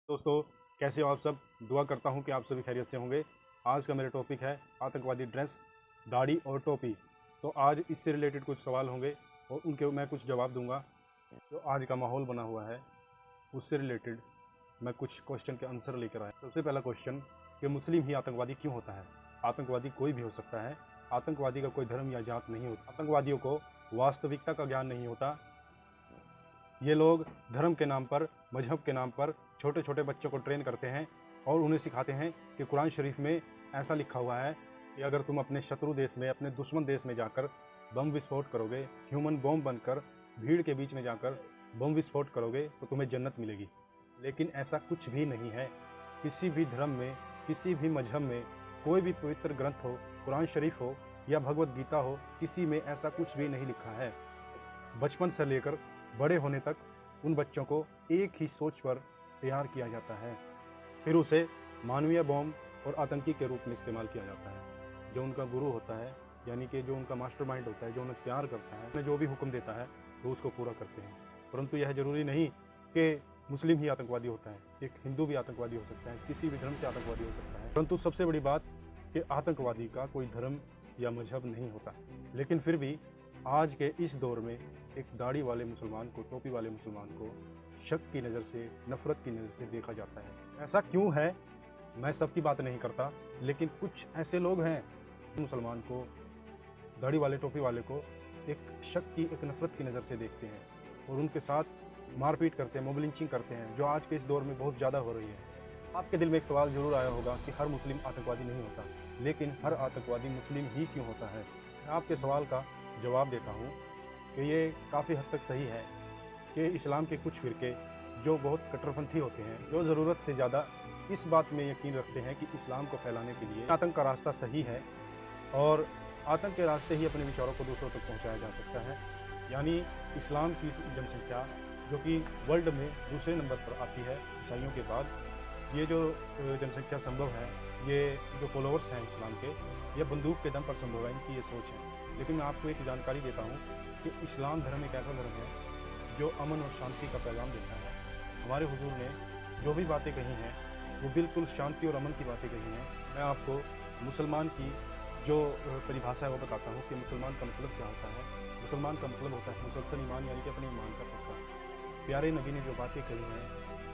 दोस्तों, कैसे हो आप सब। दुआ करता हूँ कि आप सभी खैरियत से होंगे। आज का मेरा टॉपिक है आतंकवादी ड्रेस, दाढ़ी और टोपी। तो आज इससे रिलेटेड कुछ सवाल होंगे और उनके मैं कुछ जवाब दूंगा। जो आज का माहौल बना हुआ है उससे रिलेटेड मैं कुछ क्वेश्चन के आंसर लेकर आया। सबसे पहला क्वेश्चन कि मुस्लिम ही आतंकवादी क्यों होता है। आतंकवादी कोई भी हो सकता है। आतंकवादी का कोई धर्म या जात नहीं होता। आतंकवादियों को वास्तविकता का ज्ञान नहीं होता। ये लोग धर्म के नाम पर, मजहब के नाम पर छोटे छोटे बच्चों को ट्रेन करते हैं और उन्हें सिखाते हैं कि कुरान शरीफ में ऐसा लिखा हुआ है कि अगर तुम अपने शत्रु देश में, अपने दुश्मन देश में जाकर बम विस्फोट करोगे, ह्यूमन बॉम्ब बनकर भीड़ के बीच में जाकर बम विस्फोट करोगे तो तुम्हें जन्नत मिलेगी। लेकिन ऐसा कुछ भी नहीं है। किसी भी धर्म में, किसी भी मजहब में, कोई भी पवित्र ग्रंथ हो, कुरान शरीफ हो या भगवत गीता हो, किसी में ऐसा कुछ भी नहीं लिखा है। बचपन से लेकर बड़े होने तक उन बच्चों को एक ही सोच पर तैयार किया जाता है, फिर उसे मानवीय बॉम्ब और आतंकी के रूप में इस्तेमाल किया जाता है। जो उनका गुरु होता है, यानी कि जो उनका मास्टरमाइंड होता है, जो उन्हें प्यार करता है, उन्हें जो भी हुक्म देता है वो उसको पूरा करते हैं। परंतु यह जरूरी नहीं कि मुस्लिम ही आतंकवादी होता है। एक हिंदू भी आतंकवादी हो सकता है, किसी भी धर्म से आतंकवादी हो सकता है। परंतु सबसे बड़ी बात कि आतंकवादी का कोई धर्म या मजहब नहीं होता। लेकिन फिर भी आज के इस दौर में एक दाढ़ी वाले मुसलमान को, टोपी वाले मुसलमान को शक की नज़र से, नफ़रत की नज़र से देखा जाता है। ऐसा क्यों है? मैं सबकी बात नहीं करता, लेकिन कुछ ऐसे लोग हैं मुसलमान को, दाढ़ी वाले, टोपी वाले को एक शक की, एक नफ़रत की नज़र से देखते हैं और उनके साथ मारपीट करते हैं, मॉब लिंचिंग करते हैं, जो आज के इस दौर में बहुत ज़्यादा हो रही है। आपके दिल में एक सवाल ज़रूर आया होगा कि हर मुस्लिम आतंकवादी नहीं होता, लेकिन हर आतंकवादी मुस्लिम ही क्यों होता है। मैं आपके सवाल का जवाब देता हूँ कि ये काफ़ी हद तक सही है कि इस्लाम के कुछ फ़िरके जो बहुत कट्टरपंथी होते हैं, जो ज़रूरत से ज़्यादा इस बात में यकीन रखते हैं कि इस्लाम को फैलाने के लिए आतंक का रास्ता सही है और आतंक के रास्ते ही अपने विचारों को दूसरों तक पहुंचाया जा सकता है। यानी इस्लाम की जनसंख्या जो कि वर्ल्ड में दूसरे नंबर पर आती है ईसाइयों के बाद, ये जो जनसंख्या संभव है, ये जो फॉलोअर्स हैं इस्लाम के, ये बंदूक के दम पर संभव है, इनकी ये सोच है। लेकिन मैं आपको एक जानकारी देता हूँ कि इस्लाम धर्म एक ऐसा धर्म है जो अमन और शांति का पैगाम देता है। हमारे हुजूर ने जो भी बातें कही हैं वो बिल्कुल शांति और अमन की बातें कही हैं। मैं आपको मुसलमान की जो परिभाषा है वो बताता हूँ कि मुसलमान का मतलब क्या होता है। मुसलमान का मतलब होता है मुसलसल ईमान, यानी कि अपने ईमान का पक्का। प्यारे नबी ने जो बातें कही हैं,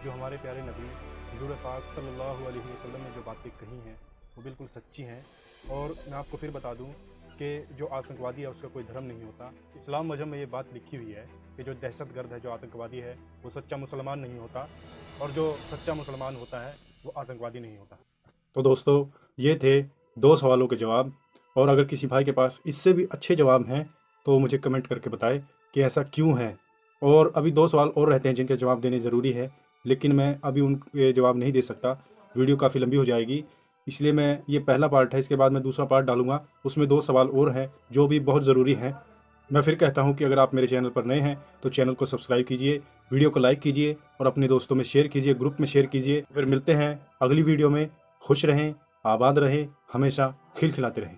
जो हमारे प्यारे नबी हुजूर पाक सल्लल्लाहु अलैहि वसल्लम ने जो बातें कही हैं वो बिल्कुल सच्ची हैं। और मैं आपको फिर बता दूं कि जो आतंकवादी है उसका कोई धर्म नहीं होता। इस्लाम मजहब में ये बात लिखी हुई है कि जो दहशतगर्द है, जो आतंकवादी है, वो सच्चा मुसलमान नहीं होता, और जो सच्चा मुसलमान होता है वो आतंकवादी नहीं होता। तो दोस्तों, ये थे 2 सवालों के जवाब, और अगर किसी भाई के पास इससे भी अच्छे जवाब हैं तो मुझे कमेंट करके बताएं कि ऐसा क्यों है। और अभी 2 सवाल और रहते हैं जिनके जवाब देने ज़रूरी है, लेकिन मैं अभी उनके जवाब नहीं दे सकता, वीडियो काफ़ी लंबी हो जाएगी। इसलिए मैं, ये पहला पार्ट है, इसके बाद मैं दूसरा पार्ट डालूंगा, उसमें 2 सवाल और हैं जो भी बहुत ज़रूरी हैं। मैं फिर कहता हूं कि अगर आप मेरे चैनल पर नए हैं तो चैनल को सब्सक्राइब कीजिए, वीडियो को लाइक कीजिए और अपने दोस्तों में शेयर कीजिए, ग्रुप में शेयर कीजिए। फिर मिलते हैं अगली वीडियो में। खुश रहें, आबाद रहें, हमेशा खिलखिलाते रहें।